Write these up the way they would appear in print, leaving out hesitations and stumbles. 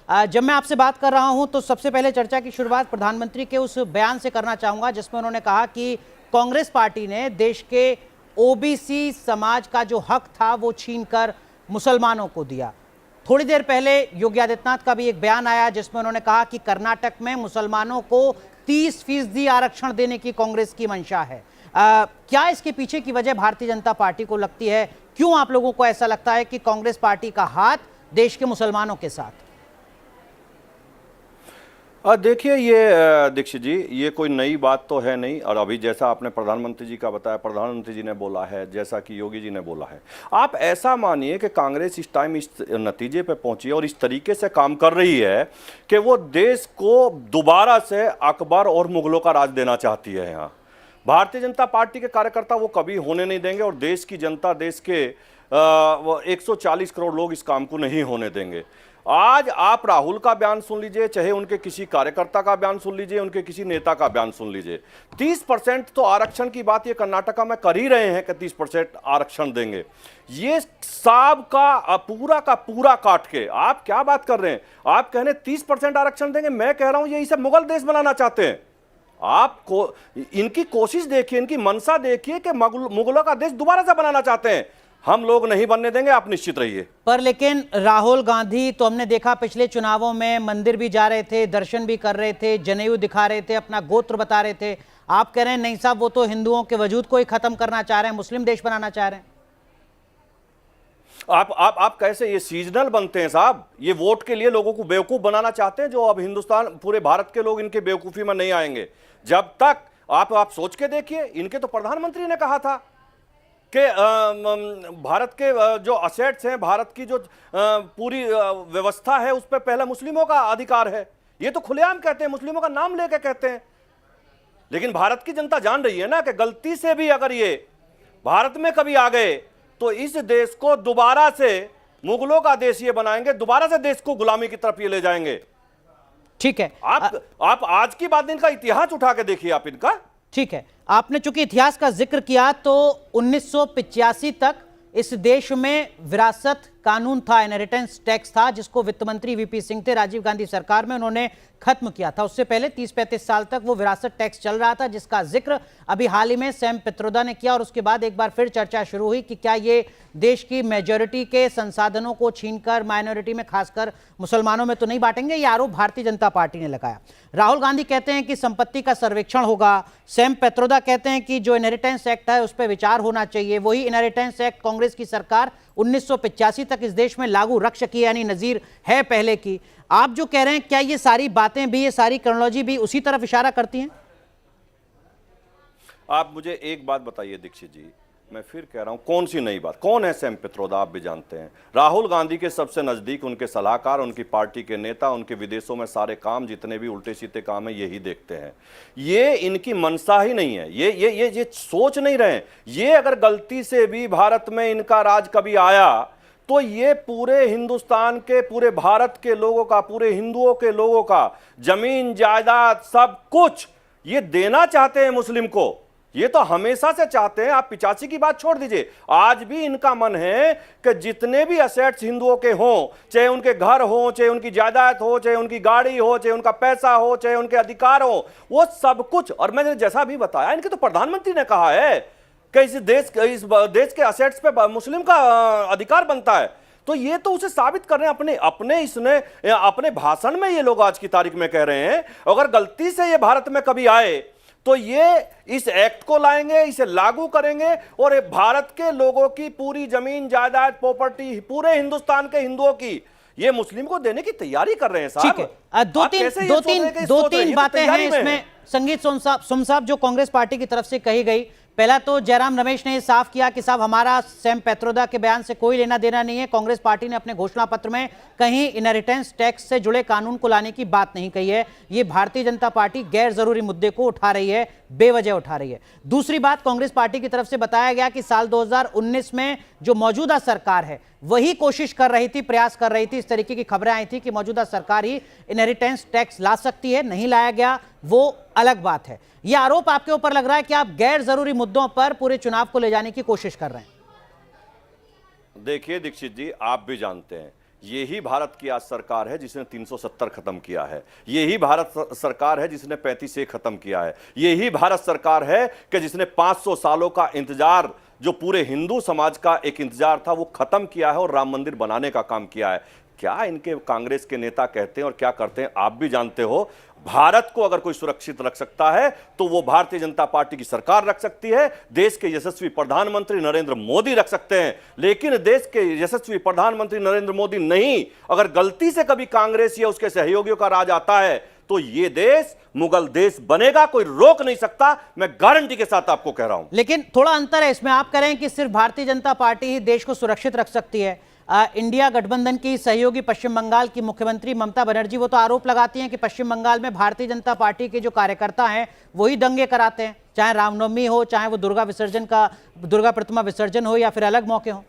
जब मैं आपसे बात कर रहा हूं तो सबसे पहले चर्चा की शुरुआत प्रधानमंत्री के उस बयान से करना चाहूंगा जिसमें उन्होंने कहा कि कांग्रेस पार्टी ने देश के ओबीसी समाज का जो हक था वो छीनकर मुसलमानों को दिया। थोड़ी देर पहले योगी आदित्यनाथ का भी एक बयान आया जिसमें उन्होंने कहा कि कर्नाटक में मुसलमानों को 30% आरक्षण देने की कांग्रेस की मंशा है। क्या इसके पीछे की वजह भारतीय जनता पार्टी को लगती है? क्यों आप लोगों को ऐसा लगता है कि कांग्रेस पार्टी का हाथ देश के मुसलमानों के साथ? देखिए, ये दीक्षित जी, ये कोई नई बात तो है नहीं। और अभी जैसा आपने प्रधानमंत्री जी का बताया, प्रधानमंत्री जी ने बोला है, जैसा कि योगी जी ने बोला है, आप ऐसा मानिए कि कांग्रेस इस टाइम इस नतीजे पे पहुंची है और इस तरीके से काम कर रही है कि वो देश को दोबारा से अकबर और मुगलों का राज देना चाहती है। यहाँ भारतीय जनता पार्टी के कार्यकर्ता वो कभी होने नहीं देंगे और देश की जनता, देश के 140 करोड़ लोग इस काम को नहीं होने देंगे। आज आप राहुल का बयान सुन लीजिए, चाहे उनके किसी कार्यकर्ता का बयान सुन लीजिए, उनके किसी नेता का बयान सुन लीजिए, 30% तो आरक्षण की बात ये कर्नाटका में कर ही रहे हैं कि 30% आरक्षण देंगे। ये साब का पूरा काट के आप क्या बात कर रहे हैं? आप कह रहे हैं 30% आरक्षण देंगे, मैं कह रहा हूं ये इसे मुगल देश बनाना चाहते हैं। आपको इनकी कोशिश देखिए, इनकी मंशा देखिए कि मुगलों का देश दोबारा से बनाना चाहते हैं। हम लोग नहीं बनने देंगे, आप निश्चित रहिए। पर लेकिन राहुल गांधी तो हमने देखा पिछले चुनावों में मंदिर भी जा रहे थे, दर्शन भी कर रहे थे, जनेऊ दिखा रहे थे, अपना गोत्र बता रहे थे। आप कह रहे हैं नहीं साहब, वो तो हिंदुओं के वजूद को ही खत्म करना चाह रहे हैं, मुस्लिम देश बनाना चाह रहे हैं। आप कैसे ये सीजनल बनते हैं साहब? ये वोट के लिए लोगों को बेवकूफ बनाना चाहते हैं, जो अब हिंदुस्तान, पूरे भारत के लोग इनके बेवकूफी में नहीं आएंगे। जब तक आप सोच के देखिए, इनके तो प्रधानमंत्री ने कहा था कि भारत के जो असेट्स हैं, भारत की जो पूरी व्यवस्था है, उस पर पहले मुस्लिमों का अधिकार है। ये तो खुलेआम कहते हैं, मुस्लिमों का नाम लेके कहते हैं। लेकिन भारत की जनता जान रही है ना कि गलती से भी अगर ये भारत में कभी आ गए तो इस देश को दोबारा से मुगलों का देश ये बनाएंगे, दोबारा से देश को गुलामी की तरफ ये ले जाएंगे। ठीक है, आप आज की बात, इनका इतिहास उठा के देखिए आप इनका। ठीक है, आपने चूंकि इतिहास का जिक्र किया तो 1985 तक इस देश में विरासत कानून था, इनहेरिटेंस टैक्स था, जिसको वित्त मंत्री वीपी सिंह थे राजीव गांधी सरकार में, उन्होंने खत्म किया था। उससे पहले 30-35 साल तक वो विरासत टैक्स चल रहा था, जिसका जिक्र अभी हाल ही में सैम पित्रोदा ने किया। और उसके बाद एक बार फिर चर्चा शुरू हुई कि क्या ये देश की मेजॉरिटी के संसाधनों को छीनकर माइनॉरिटी में, खासकर मुसलमानों में तो नहीं बांटेंगे। ये आरोप भारतीय जनता पार्टी ने लगाया। राहुल गांधी कहते हैं कि संपत्ति का सर्वेक्षण होगा, सैम पित्रोदा कहते हैं कि जो इनहेरिटेंस एक्ट है उस पर विचार होना चाहिए। वही इनहेरिटेंस एक्ट कांग्रेस की सरकार 1985 तक इस देश में लागू रख सकी, यानी नजीर है पहले की। आप जो कह रहे हैं, क्या ये सारी बातें भी, ये सारी क्रोनोलॉजी भी उसी तरफ इशारा करती हैं? आप मुझे एक बात बताइए दीक्षित जी, मैं फिर कह रहा हूं, कौन सी नई बात? कौन है सैम पित्रोदा? आप भी जानते हैं, राहुल गांधी के सबसे नजदीक, उनके सलाहकार, उनकी पार्टी के नेता, उनके विदेशों में सारे काम, जितने भी उल्टे सीधे काम है, यही देखते हैं। ये इनकी मंशा ही नहीं है, ये सोच नहीं रहे। ये अगर गलती से भी भारत में इनका राज कभी आया तो ये पूरे हिंदुस्तान के, पूरे भारत के लोगों का, पूरे हिंदुओं के लोगों का जमीन जायदाद सब कुछ ये देना चाहते हैं मुस्लिम को। ये तो हमेशा से चाहते हैं। आप 85 की बात छोड़ दीजिए, आज भी इनका मन है कि जितने भी असेट्स हिंदुओं के हों, चाहे उनके घर हो, चाहे उनकी जायदाद हो, चाहे उनकी गाड़ी हो, चाहे उनका पैसा हो, चाहे उनके अधिकार हो, वो सब कुछ। और मैंने जैसा भी बताया, इनके तो प्रधानमंत्री ने कहा है कि इस देश के असेट्स पे मुस्लिम का अधिकार बनता है। तो ये तो उसे साबित कर रहे हैं अपने भाषण में। ये लोग आज की तारीख में कह रहे हैं अगर गलती से ये भारत में कभी आए तो ये इस एक्ट को लाएंगे, इसे लागू करेंगे और भारत के लोगों की पूरी जमीन जायदाद, प्रॉपर्टी, पूरे हिंदुस्तान के हिंदुओं की ये मुस्लिम को देने की तैयारी कर रहे हैं साहब। ठीक है, दो तीन बातें हैं इसमें। संगीत सोम साहब, जो कांग्रेस पार्टी की तरफ से कही गई, पहला तो जयराम रमेश ने साफ किया कि साहब हमारा सैम पित्रोदा के बयान से कोई लेना देना नहीं है। कांग्रेस पार्टी ने अपने घोषणा पत्र में कहीं इनहेरिटेंस टैक्स से जुड़े कानून को लाने की बात नहीं कही है। ये भारतीय जनता पार्टी गैर जरूरी मुद्दे को उठा रही है, बेवजह उठा रही है। दूसरी बात, कांग्रेस पार्टी की तरफ से बताया गया कि साल 2019 में जो मौजूदा सरकार है वही कोशिश कर रही थी, प्रयास कर रही थी, इस तरीके की खबरें आई थी कि मौजूदा सरकार ही इनहेरिटेंस टैक्स ला सकती है। नहीं लाया गया, वो अलग बात है। यह आरोप आपके ऊपर लग रहा है कि आप गैर जरूरी मुद्दों पर पूरे चुनाव को ले जाने की कोशिश कर रहे हैं। देखिए दीक्षित जी, आप भी जानते हैं यही भारत की आज सरकार है जिसने 370 खत्म किया है। यही भारत सरकार है जिसने 35A खत्म किया है। यही भारत सरकार है कि जिसने 500 सालों का इंतजार, जो पूरे हिंदू समाज का एक इंतजार था, वो खत्म किया है और राम मंदिर बनाने का काम किया है। क्या इनके कांग्रेस के नेता कहते हैं और क्या करते हैं आप भी जानते हो। भारत को अगर कोई सुरक्षित रख सकता है तो वो भारतीय जनता पार्टी की सरकार रख सकती है, देश के यशस्वी प्रधानमंत्री नरेंद्र मोदी रख सकते हैं। लेकिन देश के यशस्वी प्रधानमंत्री नरेंद्र मोदी नहीं, अगर गलती से कभी कांग्रेस या उसके सहयोगियों का राज आता है तो ये देश मुगल देश बनेगा, कोई रोक नहीं सकता, मैं गारंटी के साथ आपको कह रहा हूं। लेकिन थोड़ा अंतर है इसमें, आप कह रहे हैं कि सिर्फ भारतीय जनता पार्टी ही देश को सुरक्षित रख सकती है। इंडिया गठबंधन की सहयोगी पश्चिम बंगाल की मुख्यमंत्री ममता बनर्जी वो तो आरोप लगाती हैं कि पश्चिम बंगाल में भारतीय जनता पार्टी के जो कार्यकर्ता हैं वही दंगे कराते हैं, चाहे रामनवमी हो, चाहे वो दुर्गा प्रतिमा विसर्जन हो या फिर अलग मौके हो।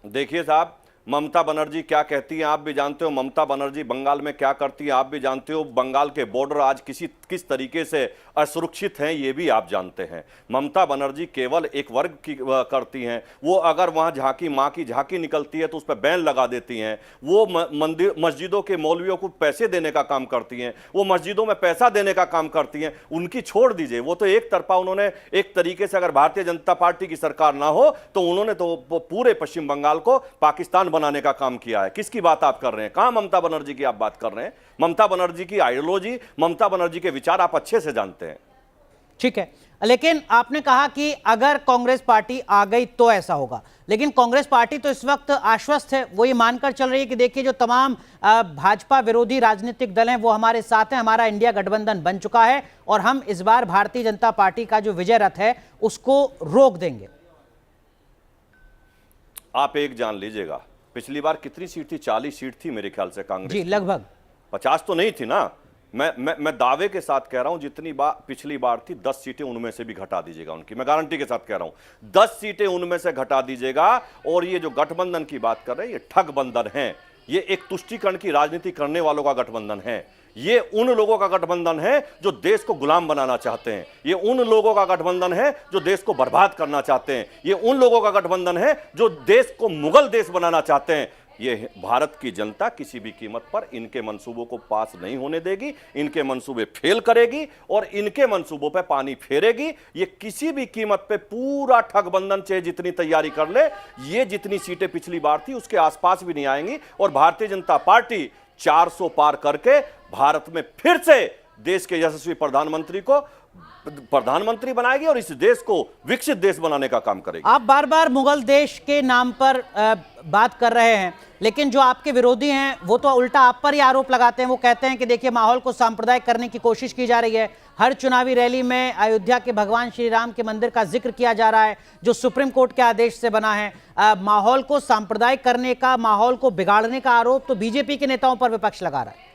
देखिए साहब, ममता बनर्जी क्या कहती हैं आप भी जानते हो, ममता बनर्जी बंगाल में क्या करती है आप भी जानते हो, बंगाल के बॉर्डर आज किस तरीके से असुरक्षित हैं ये भी आप जानते हैं। ममता बनर्जी केवल एक वर्ग की करती हैं, वो अगर वहां झांकी मां की झांकी निकलती है तो उस पर बैन लगा देती हैं। वो मस्जिदों के मौलवियों को पैसे देने का काम करती हैं, वो मस्जिदों में पैसा देने का काम करती हैं। उनकी छोड़ दीजिए, वो तो एक तरफा उन्होंने एक तरीके से, अगर भारतीय जनता पार्टी की सरकार ना हो तो उन्होंने तो पूरे पश्चिम बंगाल को पाकिस्तान बनाने का काम किया है। किसकी बात आप कर रहे हैं? कहां ममता बनर्जी की आप बात कर रहे हैं? ममता बनर्जी की आइडियोलॉजी, ममता बनर्जी के विचार आप अच्छे से जानते हैं। ठीक है, लेकिन आपने कहा कि अगर कांग्रेस पार्टी आ गई तो ऐसा होगा, लेकिन कांग्रेस पार्टी तो इस वक्त आश्वस्त है, वो ये मानकर चल रही है कि देखिए जो तमाम भाजपा विरोधी राजनीतिक दल हैं वो हमारे साथ हैं, हमारा इंडिया गठबंधन बन चुका है और हम इस बार भारतीय जनता पार्टी का जो विजय रथ है उसको रोक देंगे। आप एक जान लीजिएगा, पिछली बार कितनी सीट थी? 40 सीट थी मेरे ख्याल से कांग्रेस जी, लगभग 50 तो नहीं थी ना। मैं दावे के साथ कह रहा हूं जितनी बार पिछली बार थी 10 सीटें उनमें से भी घटा दीजिएगा उनकी, मैं गारंटी के साथ कह रहा हूं 10 सीटें उनमें से घटा दीजिएगा। और ये जो गठबंधन की बात कर रहे हैं ये ठग बंधन है, ये एक तुष्टीकरण की राजनीति करने वालों का गठबंधन है। ये उन लोगों का गठबंधन है जो देश को गुलाम बनाना चाहते हैं, ये उन लोगों का गठबंधन है जो देश को बर्बाद करना चाहते हैं, ये उन लोगों का गठबंधन है जो देश को मुगल देश बनाना चाहते हैं। ये भारत की जनता किसी भी कीमत पर इनके मंसूबों को पास नहीं होने देगी, इनके मंसूबे फेल करेगी और इनके मंसूबों पे पानी फेरेगी। ये किसी भी कीमत पे पूरा ठगबंधन चाहे जितनी तैयारी कर ले, ये जितनी सीटें पिछली बार थी उसके आसपास भी नहीं आएंगी। और भारतीय जनता पार्टी 400 पार करके भारत में फिर से देश के यशस्वी प्रधानमंत्री को प्रधानमंत्री बनाएगी और इस देश को विकसित देश बनाने का काम करेगी। आप बार बार मुगल देश के नाम पर बात कर रहे हैं, लेकिन जो आपके विरोधी हैं वो तो उल्टा आप पर ही आरोप लगाते हैं। वो कहते हैं कि देखिए माहौल को सांप्रदायिक करने की कोशिश की जा रही है, हर चुनावी रैली में अयोध्या के भगवान श्री राम के मंदिर का जिक्र किया जा रहा है जो सुप्रीम कोर्ट के आदेश से बना है। माहौल को सांप्रदायिक करने का, माहौल को बिगाड़ने का आरोप तो बीजेपी के नेताओं पर विपक्ष लगा रहा है।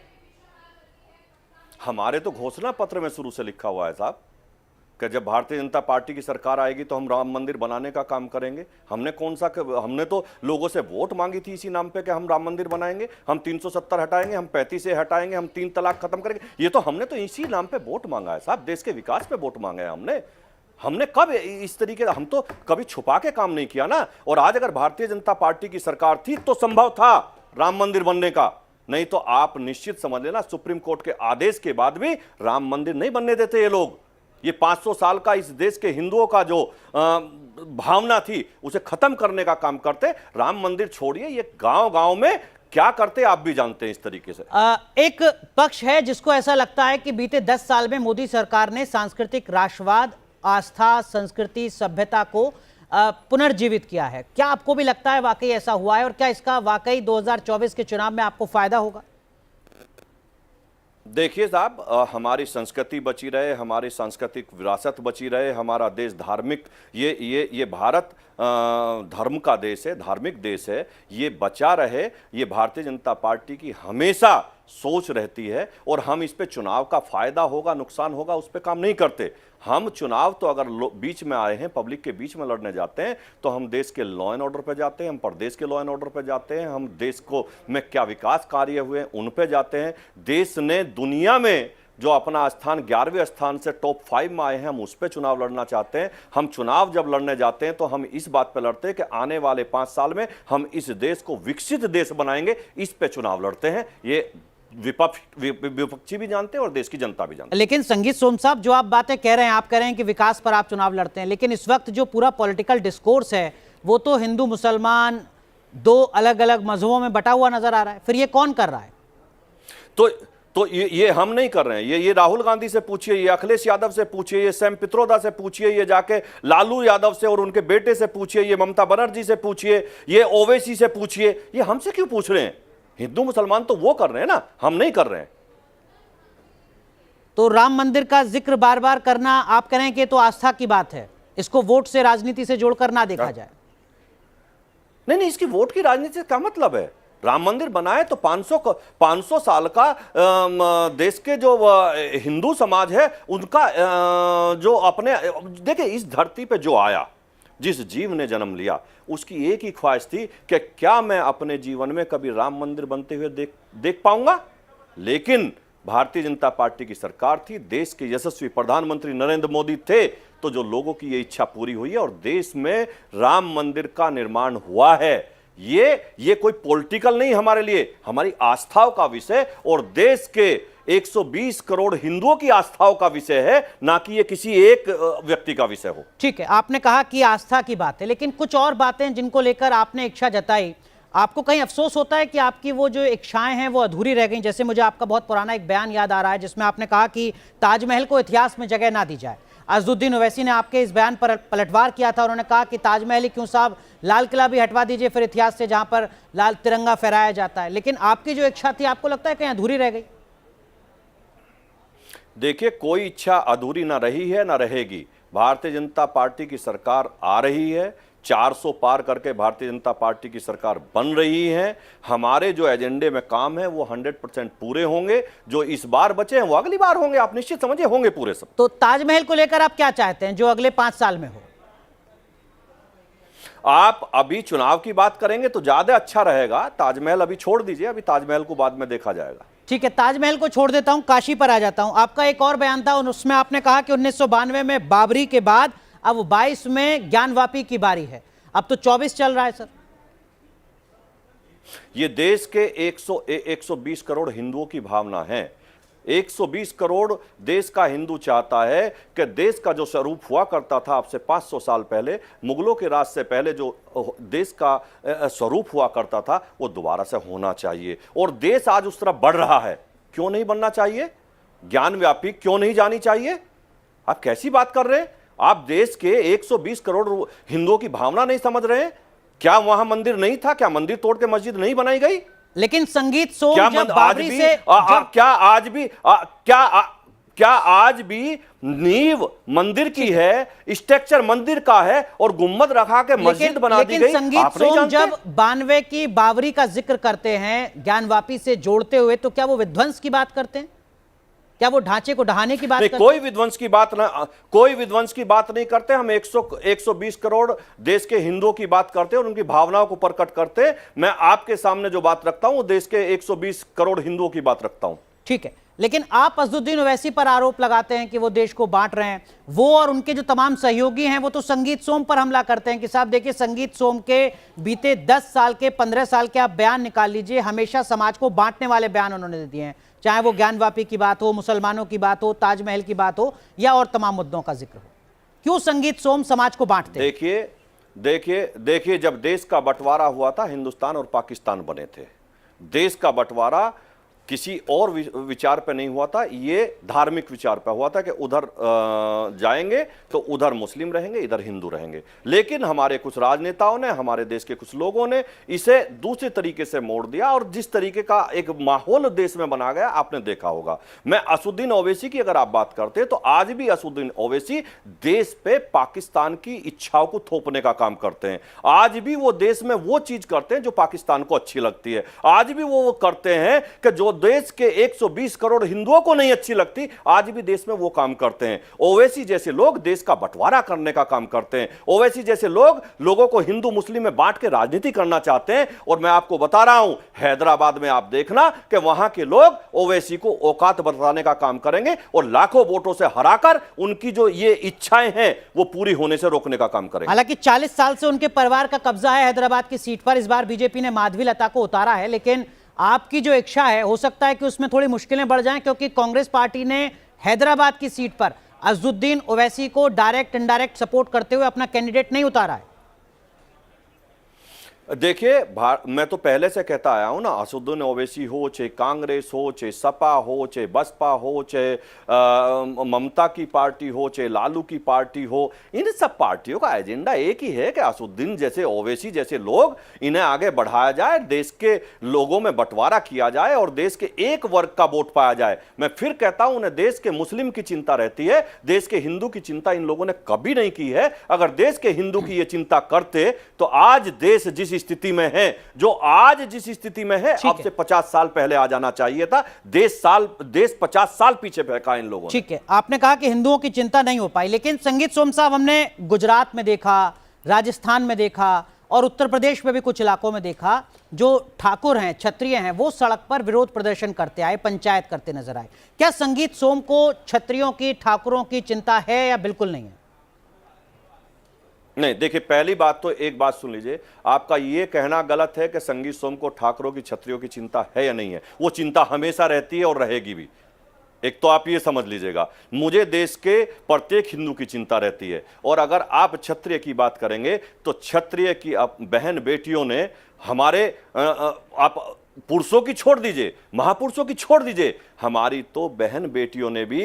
हमारे तो घोषणा पत्र में शुरू से लिखा हुआ है साहब कि जब भारतीय जनता पार्टी की सरकार आएगी तो हम राम मंदिर बनाने का काम करेंगे। हमने तो लोगों से वोट मांगी थी इसी नाम पे कि हम राम मंदिर बनाएंगे, हम 370 हटाएंगे, हम 35A हटाएंगे, हम 3 तलाक खत्म करेंगे। ये तो हमने तो इसी नाम पे वोट मांगा है साहब, देश के विकास पे वोट मांगे हैं हमने कब इस तरीके हम तो कभी छुपा के काम नहीं किया ना। और आज अगर भारतीय जनता पार्टी की सरकार थी तो संभव था राम मंदिर बनने का, नहीं तो आप निश्चित समझ लेना सुप्रीम कोर्ट के आदेश के बाद भी राम मंदिर नहीं बनने देते ये लोग। ये 500 साल का इस देश के हिंदुओं का जो भावना थी उसे खत्म करने का काम करते। राम मंदिर छोड़िए, ये गांव-गांव में क्या करते आप भी जानते हैं इस तरीके से। एक पक्ष है जिसको ऐसा लगता है कि बीते 10 साल में मोदी सरकार ने सांस्कृतिक राष्ट्रवाद, आस्था, संस्कृति, सभ्यता को पुनर्जीवित किया है। क्या आपको भी लगता है वाकई ऐसा हुआ है और क्या इसका वाकई 2024 के चुनाव में आपको फायदा होगा? देखिए साहब, हमारी संस्कृति बची रहे, हमारी सांस्कृतिक विरासत बची रहे, हमारा देश धार्मिक, ये भारत धर्म का देश है, धार्मिक देश है, ये बचा रहे, ये भारतीय जनता पार्टी की हमेशा सोच रहती है। और हम इस पे चुनाव का फायदा होगा नुकसान होगा उस पे काम नहीं करते। हम चुनाव तो अगर बीच में आए हैं, पब्लिक के बीच में लड़ने जाते हैं तो हम देश के लॉ एंड ऑर्डर पे जाते हैं, हम प्रदेश के लॉ एंड ऑर्डर पे जाते हैं, हम देश को में क्या विकास कार्य हुए हैं उन पे जाते हैं। देश ने दुनिया में जो अपना स्थान 11वें स्थान से टॉप 5 में आए हैं, हम उस पर चुनाव लड़ना चाहते हैं। हम चुनाव जब लड़ने जाते हैं तो हम इस बात पर लड़ते हैं कि आने वाले 5 साल में हम इस देश को विकसित देश बनाएंगे, इस पे चुनाव लड़ते हैं। ये विपक्षी भी जानते हैं और देश की जनता भी जानती है। लेकिन संगीत सोम साहब, जो आप बातें कह रहे हैं, आप कह रहे हैं कि विकास पर आप चुनाव लड़ते हैं, लेकिन इस वक्त जो पूरा पॉलिटिकल डिस्कोर्स है वो तो हिंदू मुसलमान दो अलग अलग मजहबों में बटा हुआ नजर आ रहा है। फिर ये कौन कर रहा है? तो ये हम नहीं कर रहे हैं। ये राहुल गांधी से पूछिए, ये अखिलेश यादव से पूछिए, ये सैम पित्रोदा से पूछिए, ये जाके लालू यादव से और उनके बेटे से पूछिए, ये ममता बनर्जी से पूछिए, ये ओवैसी से पूछिए। ये हमसे क्यों पूछ रहे हैं? हिंदू मुसलमान तो वो कर रहे हैं ना, हम नहीं कर रहे हैं। तो राम मंदिर का जिक्र बार बार करना, आप कह रहे हैं कि तो आस्था की बात है, इसको वोट से राजनीति से जोड़कर ना देखा जाए। नहीं, इसकी वोट की राजनीति से क्या मतलब है? राम मंदिर बनाए तो 500 साल का देश के जो हिंदू समाज है उनका जो अपने, देखिए इस धरती पे जो आया, जिस जीव ने जन्म लिया, उसकी एक ही ख्वाहिश थी कि क्या मैं अपने जीवन में कभी राम मंदिर बनते हुए देख पाऊंगा। लेकिन भारतीय जनता पार्टी की सरकार थी, देश के यशस्वी प्रधानमंत्री नरेंद्र मोदी थे, तो जो लोगों की ये इच्छा पूरी हुई है और देश में राम मंदिर का निर्माण हुआ है। ये कोई पॉलिटिकल नहीं हमारे लिए, हमारी आस्थाओं का विषय और देश के 120 करोड़ हिंदुओं की आस्थाओं का विषय है, ना कि ये किसी एक व्यक्ति का विषय हो। ठीक है, आपने कहा कि आस्था की बात है, लेकिन कुछ और बातें जिनको लेकर आपने इच्छा जताई, आपको कहीं अफसोस होता है कि आपकी वो जो इच्छाएं हैं वो अधूरी रह गई? जैसे मुझे आपका बहुत पुराना एक बयान याद आ रहा है जिसमें आपने कहा कि ताजमहल को इतिहास में जगह ना दी जाए। अज़दुद्दीन ओवैसी ने आपके इस बयान पर पलटवार किया था, उन्होंने कहा कि ताजमहल ही क्यों साहब, लाल किला भी हटवा दीजिए फिर इतिहास से, जहां पर लाल तिरंगा फहराया जाता है। लेकिन आपकी जो इच्छा थी, आपको लगता है कहीं अधूरी रह गई? देखिए, कोई इच्छा अधूरी ना रही है ना रहेगी। भारतीय जनता पार्टी की सरकार आ रही है, 400 पार करके भारतीय जनता पार्टी की सरकार बन रही है। हमारे जो एजेंडे में काम है वो 100% पूरे होंगे। जो इस बार बचे हैं वो अगली बार होंगे, आप निश्चित समझिए होंगे पूरे सब। तो ताजमहल को लेकर आप क्या चाहते हैं जो अगले 5 साल में हो? आप अभी चुनाव की बात करेंगे तो ज्यादा अच्छा रहेगा। ताजमहल अभी छोड़ दीजिए, अभी ताजमहल को बाद में देखा जाएगा। ठीक है, ताजमहल को छोड़ देता हूं, काशी पर आ जाता हूं। आपका एक और बयान था, उसमें आपने कहा कि 1992 में बाबरी के बाद अब 22 में ज्ञानवापी की बारी है। अब तो 24 चल रहा है सर। ये देश के 120 करोड़ हिंदुओं की भावना है। 120 करोड़ देश का हिंदू चाहता है कि देश का जो स्वरूप हुआ करता था आपसे 500 साल पहले, मुगलों के राज से पहले जो देश का स्वरूप हुआ करता था वो दोबारा से होना चाहिए। और देश आज उस तरफ बढ़ रहा है, क्यों नहीं बनना चाहिए? ज्ञानव्यापी क्यों नहीं जानी चाहिए? आप कैसी बात कर रहे हैं? आप देश के 120 करोड़ हिंदुओं की भावना नहीं समझ रहे हैं? क्या वहां मंदिर नहीं था? क्या मंदिर तोड़ के मस्जिद नहीं बनाई गई? लेकिन संगीत सोम क्या जब बाबरी से क्या आज भी नींव मंदिर की है, स्ट्रक्चर मंदिर का है और गुम्बद रखा के मस्जिद बना दी गई? संगीत सोम जब 92 की बाबरी का जिक्र करते हैं ज्ञानवापी से जोड़ते हुए, तो क्या वो विध्वंस की बात करते हैं? क्या वो ढांचे को ढहाने की बात करते हैं? कोई विध्वंस की बात नहीं करते। हम 120 करोड़ देश के हिंदुओं की बात करते हैं और उनकी भावनाओं को प्रकट करते हैं। मैं आपके सामने जो बात रखता हूं देश के 120 करोड़ हिंदुओं की बात रखता हूं। ठीक है, लेकिन आप अज़दुद्दीन ओवैसी पर आरोप लगाते हैं कि वो देश को बांट रहे हैं। वो और उनके जो तमाम सहयोगी हैं वो तो संगीत सोम पर हमला करते हैं कि साहब देखिए, संगीत सोम के बीते 10 साल के 15 साल के आप बयान निकाल लीजिए, हमेशा समाज को बांटने वाले बयान उन्होंने दिए हैं। चाहे वो ज्ञानवापी की बात हो, मुसलमानों की बात हो, ताजमहल की बात हो या और तमाम मुद्दों का जिक्र हो। क्यों संगीत सोम समाज को बांटते हैं? देखिए, जब देश का बंटवारा हुआ था, हिंदुस्तान और पाकिस्तान बने थे। देश का बंटवारा किसी और विचार पे नहीं हुआ था, ये धार्मिक विचार पे हुआ था कि उधर जाएंगे तो उधर मुस्लिम रहेंगे, इधर हिंदू रहेंगे। लेकिन हमारे कुछ राजनेताओं ने, हमारे देश के कुछ लोगों ने इसे दूसरे तरीके से मोड़ दिया और जिस तरीके का एक माहौल देश में बना गया आपने देखा होगा। मैं असदुद्दीन ओवैसी की अगर आप बात करते हैं तो आज भी असदुद्दीन ओवैसी देश पे पाकिस्तान की इच्छाओं को थोपने का काम करते हैं। आज भी वो देश में वो चीज करते हैं जो पाकिस्तान को अच्छी लगती है। आज भी वो करते हैं कि जो देश के 120 करोड़ हिंदुओं को नहीं अच्छी लगती, आज भी देश में वो काम करते हैं। ओवैसी जैसे लोग देश का बंटवारा करने का काम करते हैं। ओवैसी जैसे लोग लोगों को हिंदू मुस्लिम में बांट के राजनीति करना चाहते हैं। और मैं आपको बता रहा हूं, हैदराबाद में आप देखना कि वहां के लोग ओवैसी को औकात बताने का काम करेंगे और लाखों वोटों से हराकर उनकी जो ये इच्छाएं हैं वो पूरी होने से रोकने का काम करेंगे। हालांकि 40 साल से उनके परिवार का कब्जा है हैदराबाद की सीट पर। इस बार बीजेपी ने माधवी लता को उतारा है, लेकिन आपकी जो इच्छा है हो सकता है कि उसमें थोड़ी मुश्किलें बढ़ जाएं, क्योंकि कांग्रेस पार्टी ने हैदराबाद की सीट पर अजहुद्दीन ओवैसी को डायरेक्ट इनडायरेक्ट सपोर्ट करते हुए अपना कैंडिडेट नहीं उतारा है। देखिए, मैं तो पहले से कहता आया हूं ना, असदुद्दीन ओवैसी हो, चाहे कांग्रेस हो, चाहे सपा हो, चाहे बसपा हो, चाहे ममता की पार्टी हो, चाहे लालू की पार्टी हो, इन सब पार्टियों का एजेंडा एक ही है कि असदुद्दीन जैसे ओवैसी जैसे लोग इन्हें आगे बढ़ाया जाए, देश के लोगों में बंटवारा किया जाए और देश के एक वर्ग का वोट पाया जाए। मैं फिर कहता हूं, उन्हें देश के मुस्लिम की चिंता रहती है, देश के हिंदू की चिंता इन लोगों ने कभी नहीं की है। अगर देश के हिंदू की यह चिंता करते तो आज देश जिस स्थिति में है, जो आज जिस स्थिति में है, अब से 50 साल पहले आ जाना चाहिए था। देश 50 साल पीछे फेंका इन लोगों ने। ठीक है, आपने कहा कि हिंदुओं की चिंता नहीं हो पाई, लेकिन संगीत सोम साहब, हमने गुजरात में देखा, राजस्थान में देखा और उत्तर प्रदेश में भी कुछ इलाकों में देखा, जो ठाकुर हैं, क्षत्रिय हैं, वो सड़क पर विरोध प्रदर्शन करते आए, पंचायत करते नजर आए। क्या संगीत सोम को क्षत्रियों की, ठाकुरों की चिंता है या बिल्कुल नहीं है? नहीं, देखिए, पहली बात तो एक बात सुन लीजिए, आपका यह कहना गलत है कि संगीत सोम को ठाकुरों की, क्षत्रियों की चिंता है या नहीं है। वो चिंता हमेशा रहती है और रहेगी भी। एक तो आप ये समझ लीजिएगा, मुझे देश के प्रत्येक हिंदू की चिंता रहती है। और अगर आप क्षत्रिय की बात करेंगे तो क्षत्रिय की बहन बेटियों ने हमारे आप पुरुषों की छोड़ दीजिए, महापुरुषों की छोड़ दीजिए, हमारी तो बहन बेटियों ने भी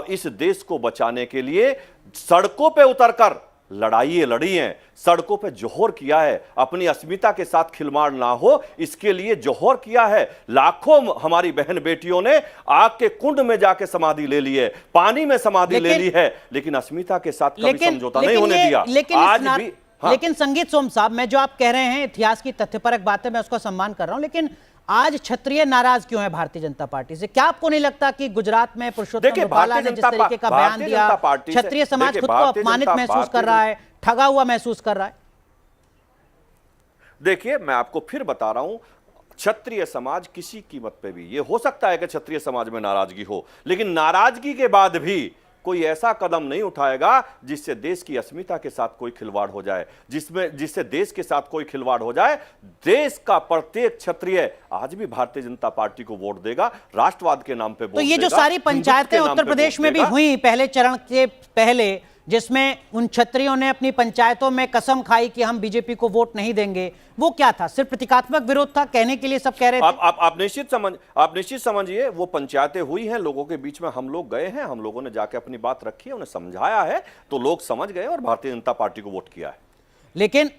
इस देश को बचाने के लिए सड़कों पे उतरकर लड़ाई लड़ी हैं, सड़कों पे जोहर किया है। अपनी अस्मिता के साथ खिलवाड़ ना हो इसके लिए जोहर किया है। लाखों हमारी बहन बेटियों ने आग के कुंड में जाके समाधि ले ली है, पानी में समाधि ले ली है, लेकिन अस्मिता के साथ कभी समझौता नहीं होने दिया। आज भी लेकिन संगीत सोम साहब, मैं जो आप कह रहे हैं इतिहास की तथ्यपरक बात है, मैं उसका सम्मान कर रहा हूं, लेकिन आज क्षत्रिय नाराज क्यों है भारतीय जनता पार्टी से? क्या आपको नहीं लगता कि गुजरात में पुरुषोत्तम रूपाला ने जिस तरीके का बयान दिया, क्षत्रिय समाज खुद को अपमानित महसूस कर रहा है, ठगा हुआ महसूस कर रहा है? देखिए, मैं आपको फिर बता रहा हूं, क्षत्रिय समाज किसी कीमत पे भी, ये हो सकता है कि क्षत्रिय समाज में नाराजगी हो, लेकिन नाराजगी के बाद भी कोई ऐसा कदम नहीं उठाएगा जिससे देश की अस्मिता के साथ कोई खिलवाड़ हो जाए, जिससे देश के साथ कोई खिलवाड़ हो जाए। देश का प्रत्येक क्षत्रिय आज भी भारतीय जनता पार्टी को वोट देगा, राष्ट्रवाद के नाम पे वोट देगा। तो ये जो सारी पंचायतें उत्तर प्रदेश में भी हुई पहले चरण के पहले, जिसमें उन क्षत्रियों ने अपनी पंचायतों में कसम खाई कि हम बीजेपी को वोट नहीं देंगे, वो क्या था? सिर्फ प्रतीकात्मक विरोध था? कहने के लिए सब कह रहे थे? आप निश्चित समझिए, वो पंचायतें हुई हैं, लोगों के बीच में हम लोग गए हैं, हम लोगों ने जाके अपनी बात रखी है, उन्हें समझाया है, तो लोग समझ गए और भारतीय जनता पार्टी को वोट किया है। लेकिन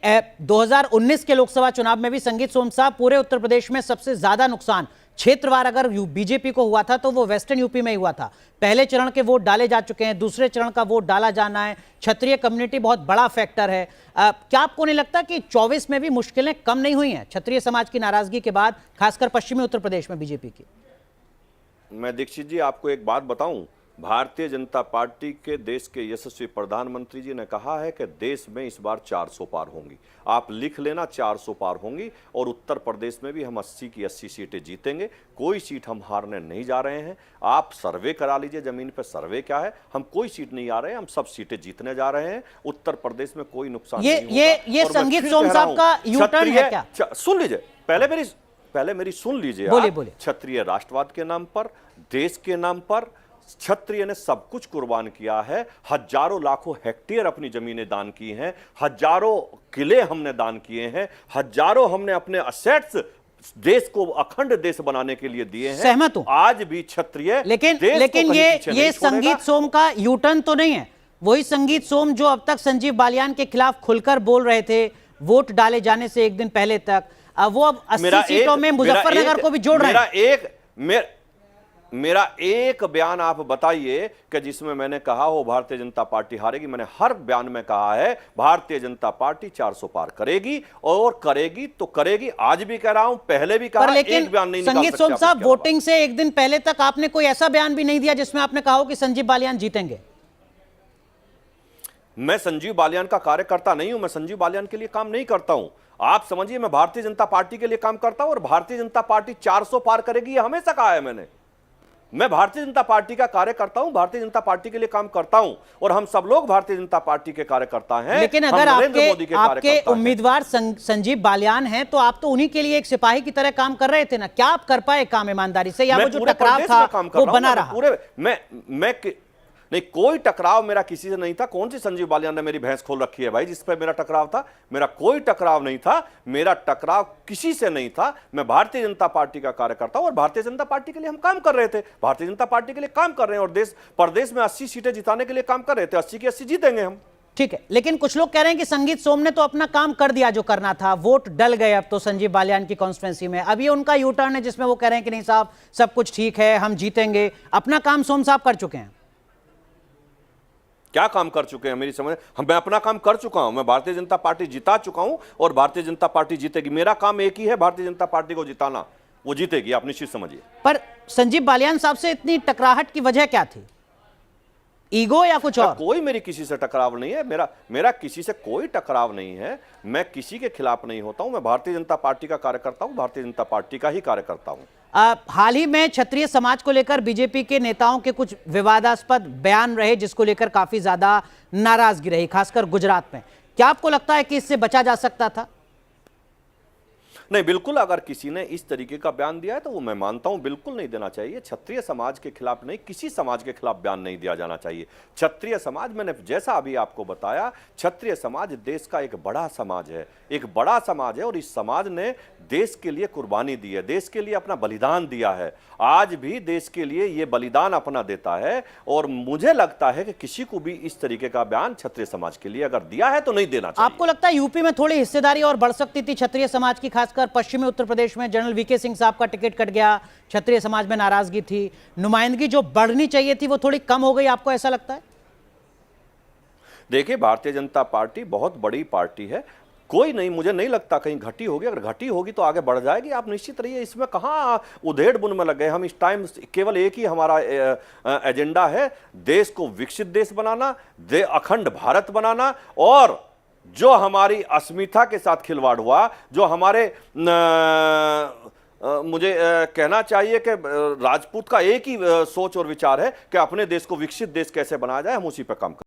2019 के लोकसभा चुनाव में भी संगीत सोम साहब, पूरे उत्तर प्रदेश में सबसे ज्यादा नुकसान क्षेत्रवार अगर बीजेपी को हुआ था तो वो वेस्टर्न यूपी में ही हुआ था। पहले चरण के वोट डाले जा चुके हैं, दूसरे चरण का वोट डाला जाना है। क्षत्रिय कम्युनिटी बहुत बड़ा फैक्टर है। क्या आपको नहीं लगता कि 24 में भी मुश्किलें कम नहीं हुई हैं क्षत्रिय समाज की नाराजगी के बाद, खासकर पश्चिमी उत्तर प्रदेश में बीजेपी की? मैं दीक्षित जी आपको एक बात बताऊं, भारतीय जनता पार्टी के देश के यशस्वी प्रधानमंत्री जी ने कहा है कि देश में इस बार 400 पार होंगी। आप लिख लेना, 400 पार होंगी और उत्तर प्रदेश में भी हम 80 की 80 सीटें जीतेंगे। कोई सीट हम हारने नहीं जा रहे हैं। आप सर्वे करा लीजिए, जमीन पर सर्वे क्या है, हम कोई साइट नहीं आ रहे हैं, हम सब सीटें जीतने जा रहे हैं। उत्तर प्रदेश में कोई नुकसान नहीं होगा। ये संगीत सोम साहब का यू टर्न है क्या? सुन लीजिए, पहले मेरी सुन लीजिए। बोलिए। क्षत्रिय राष्ट्रवाद के नाम पर, देश के नाम पर क्षत्रिय ने सब कुछ कुर्बान किया है। हजारों लाखों हेक्टेयर अपनी जमीनें दान की हैं, हजारों किले हमने दान किए हैं, हजारों हमने अपने असेट्स देश को अखंड देश बनाने के लिए दिए हैं। सहमत हूं। आज भी क्षत्रिय, लेकिन ये संगीत सोम का यू टर्न तो नहीं है? वही संगीत सोम जो अब तक संजीव बालियान के खिलाफ खुलकर बोल रहे थे वोट डाले जाने से एक दिन पहले तक, वो अब 80 सीटों में मुजफ्फरनगर को भी जोड़ रहे हैं। मेरा एक बयान आप बताइए कि जिसमें मैंने कहा हो भारतीय जनता पार्टी हारेगी। मैंने हर बयान में कहा है भारतीय जनता पार्टी 400 पार करेगी और करेगी तो करेगी। आज भी कह रहा हूं, पहले भी कहा, पर लेकिन एक बयान नहीं निकाल संगीत सकते सोम आप साहब, इसके अलावा। वोटिंग से एक दिन पहले तक आपने कोई ऐसा बयान भी नहीं दिया जिसमें आपने कहा हो कि संजीव बालियान जीतेंगे। मैं संजीव बालियान का कार्यकर्ता नहीं हूं, मैं संजीव बालियान के लिए काम नहीं करता हूं। आप समझिए, मैं भारतीय जनता पार्टी के लिए काम करता हूं और भारतीय जनता पार्टी 400 पार करेगी, ये हमेशा कहा है मैंने। मैं भारतीय जनता पार्टी का कार्यकर्ता हूं, भारतीय जनता पार्टी के लिए काम करता हूं और हम सब लोग भारतीय जनता पार्टी के कार्यकर्ता हैं। लेकिन हम अगर नरेंद्र मोदी के आपके कार्यकर्ता हैं। उम्मीदवार संजीव बालियान हैं तो आप तो उन्हीं के लिए एक सिपाही की तरह काम कर रहे थे ना। क्या आप कर पाए काम ईमानदारी से, या मैं वो जो पूरे टकराव प्रदेश था में काम कर वो रहा हूं, बना मैं रहा? पूरे नहीं, कोई टकराव मेरा किसी से नहीं था। कौन सी संजीव बालियान ने मेरी भैंस खोल रखी है भाई जिस पे मेरा टकराव था? मेरा कोई टकराव नहीं था, मेरा टकराव किसी से नहीं था। मैं भारतीय जनता पार्टी का कार्यकर्ता हूं और भारतीय जनता पार्टी के लिए हम काम कर रहे थे। भारतीय जनता पार्टी के लिए काम कर रहे हैं और देश प्रदेश में 80 सीटें जिताने के लिए काम कर रहे थे। 80 की 80 जीतेंगे हम। ठीक है, लेकिन कुछ लोग कह रहे हैं कि संगीत सोम ने तो अपना काम कर दिया जो करना था, वोट डल गए अब तो संजीव बालियान की कॉन्स्टिट्यूंसी में। अब ये उनका यू टर्न है जिसमें वो कह रहे हैं कि नहीं साहब सब कुछ ठीक है, हम जीतेंगे। अपना काम सोम साहब कर चुके हैं। क्या काम कर चुके हैं मेरी समझ? मैं अपना काम कर चुका हूं। मैं भारतीय जनता पार्टी जिता चुका हूं और भारतीय जनता पार्टी जीतेगी। मेरा काम एक ही है, भारतीय जनता पार्टी को जिताना। वो जीतेगी, आप निश्चित समझिए। पर संजीव बालियान साहब से इतनी टकराहट की वजह क्या थी? ईगो या कुछ और? कोई मेरी किसी से टकराव नहीं है। मेरा किसी से कोई टकराव नहीं है। मैं किसी के खिलाफ नहीं होता हूं। मैं भारतीय जनता पार्टी का कार्यकर्ता हूं, भारतीय जनता पार्टी का ही कार्यकर्ता हूं। हाल ही में क्षत्रिय समाज को लेकर बीजेपी के नेताओं के कुछ विवादास्पद बयान रहे जिसको लेकर काफी ज्यादा नाराजगी रही, खासकर गुजरात में। क्या आपको लगता है कि इससे बचा जा सकता था? नहीं, बिल्कुल। अगर किसी ने इस तरीके का बयान दिया है तो वो मैं मानता हूं बिल्कुल नहीं देना चाहिए। क्षत्रिय समाज के खिलाफ नहीं, किसी समाज के खिलाफ बयान नहीं दिया जाना चाहिए। क्षत्रिय समाज, मैंने जैसा अभी आपको बताया, क्षत्रिय समाज देश का एक बड़ा समाज है, एक बड़ा समाज है और इस समाज ने देश के लिए कुर्बानी दी है, देश के लिए अपना बलिदान दिया है। आज भी देश के लिए ये बलिदान अपना देता है और मुझे लगता है कि किसी को भी इस तरीके का बयान क्षत्रिय समाज के लिए अगर दिया है तो नहीं देना चाहिए। आपको लगता है यूपी में थोड़ी हिस्सेदारी और बढ़ सकती थी क्षत्रिय समाज की? खासकर पश्चिमी उत्तर प्रदेश में जनरल वीके सिंह साहब का टिकट कट गया, क्षत्रिय समाज में नाराजगी थी, नुमाइंदगी जो बढ़नी चाहिए थी वो थोड़ी कम हो गई, आपको ऐसा लगता है? देखिए, भारतीय जनता पार्टी बहुत बड़ी पार्टी है। कोई नहीं, मुझे नहीं लगता कहीं घटी होगी। अगर घटी होगी तो आगे बढ़ जाएगी। आप निश्चित रहिए, इसमें कहाँ उधेड़ बुन में लग गए हम। इस टाइम केवल एक ही हमारा एजेंडा है, देश को विकसित देश बनाना, अखंड भारत बनाना। और जो हमारी अस्मिता के साथ खिलवाड़ हुआ, जो हमारे मुझे कहना चाहिए कि राजपूत का एक ही सोच और विचार है कि अपने देश को विकसित देश कैसे बनाया जाए, हम उसी पर काम करें।